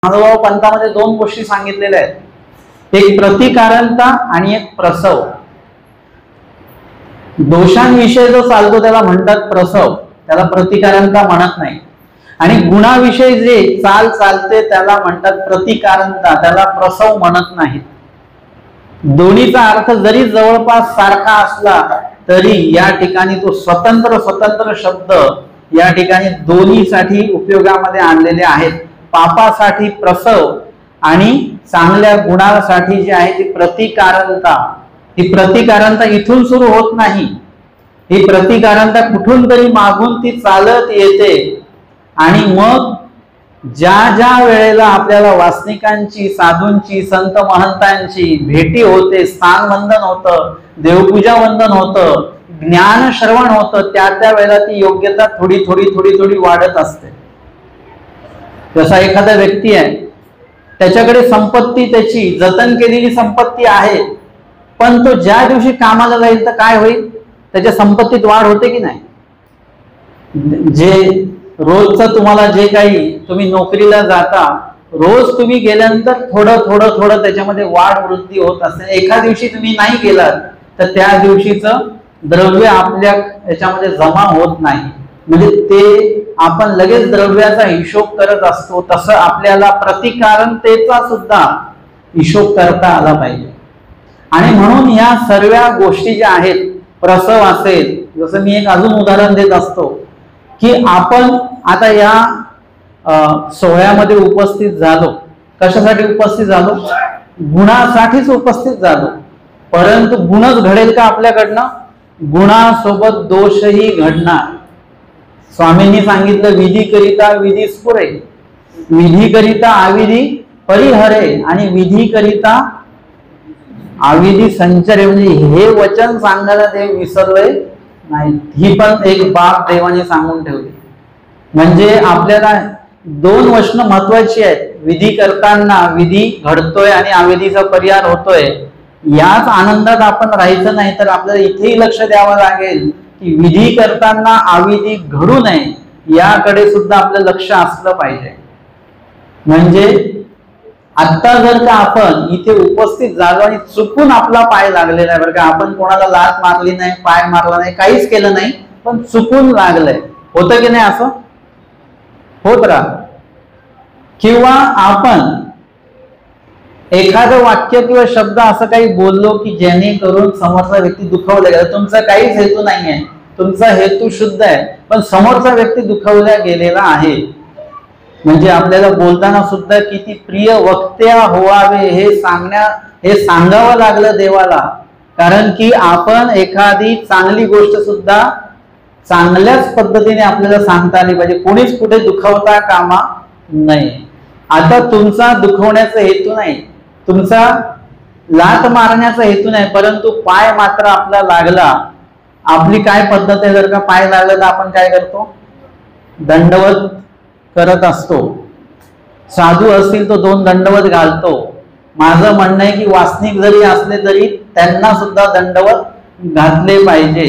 महानुभाव पंथामध्ये दोन गोष्टी सांगितलेल्या आहेत, एक प्रतिकारणता आणि एक प्रसव. दोषांविषयी जो चालतो त्याला म्हणतात प्रसव, त्याला प्रतिकारणता म्हणत नाही. आणि गुणाविषयी जे चाल चालते त्याला म्हणतात प्रतिकारणता, त्याला प्रसव म्हणत नाही. दोन्हीचा अर्थ जरी जवळपास सारखा असला तरी या ठिकाणी तो स्वतंत्र शब्द या ठिकाणी दोन्हीसाठी उपयोगामध्ये आणलेले आहेत. पापासाठी प्रसव आणि चांगल्या गुणासाठी जे आहे ती प्रतिकारणता. ही प्रतिकारणता इथून सुरू होत नाही, ही प्रतिकारणता कुठून तरी मागून ती चालत येते. आणि मग ज्या वेळेला आपल्याला वासनिकांची, साधूंची, संत महंतांची भेटी होते, स्थानवंदन होतं, देवपूजा वंदन होतं, ज्ञान श्रवण होतं, त्या वेळेला ती योग्यता थोडी वाढत असते. जसा एखादा व्यक्ती आहे, त्याच्याकडे संपत्ती, त्याची जतन केलेली संपत्ती आहे, पण तो ज्या दिवशी कामाला जाईल तर काय होईल, त्याच्या संपत्तीत वाढ होते की नाही. जे रोजचं तुम्हाला जे काही तुम्ही नोकरीला जाता, रोज तुम्ही गेल्यानंतर थोडं त्याच्यामध्ये वाढ वृद्धी होत असते. एका दिवशी तुम्ही नाही गेलात तर त्या दिवशीचं द्रव्य आपल्या याच्यामध्ये जमा होत नाही, म्हणजे ते आपण लगेच द्रव्याचा हिशोब करत असतो. तसं आपल्याला प्रतिकारणतेचा सुद्धा हिशोब करता आला पाहिजे. आणि म्हणून ह्या सर्व गोष्टी ज्या आहेत, प्रसव असेल, जसं मी एक अजून उदाहरण देत असतो की आपण आता या सोहळ्यामध्ये उपस्थित झालो, कशासाठी उपस्थित झालो, गुणासाठीच उपस्थित झालो. परंतु गुणच घडेल का आपल्याकडनं, गुणासोबत दोषही घडणार. स्वामींनी सांगितलं विधी करिता विधी स्फुरे, विधी करिता अविधी परिहरे आणि विधी करिता अविधी संचरे. म्हणजे हे वचन सांगायला देव विसरले नाही, ही पण एक बाब देवाने सांगून ठेवली. म्हणजे आपल्याला दोन वचन महत्वाची आहेत, विधी करताना विधी घडतोय आणि अविधीचा परिहार होतोय. याच आनंदात आपण राहायचं नाही, तर आपल्याला इथेही लक्ष द्यावं लागेल की विधी करताना अविधी घडू नये, याकडे सुद्धा आपलं लक्ष असलं पाहिजे. म्हणजे आता जर का आपण इथे उपस्थित झालो आणि चुकून आपला पाय लागलेला आहे, बरं का, आपण कोणाला लाथ मारली नाही, पाय मारला नाही, काहीच केलं नाही, पण चुकून लागलंय, होतं की नाही, असं होत राहा. किंवा आपण एखादं वाक्य किंवा शब्द असं काही बोललो की जेणेकरून समोरचा व्यक्ती दुखावला गेला, तुमचा काहीच हेतू नाहीये, तुमचा हेतू शुद्ध आहे, पण समोरचा व्यक्ती दुखावला गेलेला आहे. म्हणजे आपल्याला बोलताना सुद्धा किती प्रिय वक्त्या व्हावे हे सांगावं लागलं देवाला. कारण की आपण एखादी चांगली गोष्ट सुद्धा चांगल्याच पद्धतीने आपल्याला सांगता आली पाहिजे, कोणीच कुठे दुखवता कामा नाही. आता तुमचा दुखवण्याचा हेतू नाही, तुमचा लात मारण्याचा हेतू नाही, परंतु पाय मात्र आपला लागला. आपली काय पद्धत आहे, जर का पाय लागला तर आपण काय करतो, दंडवत करत असतो. साधू असतील तो 2 दंडवत घालतो. माझं म्हणणं आहे की वासनिक जरी असले तरी त्यांना सुद्धा दंडवत घातले पाहिजे.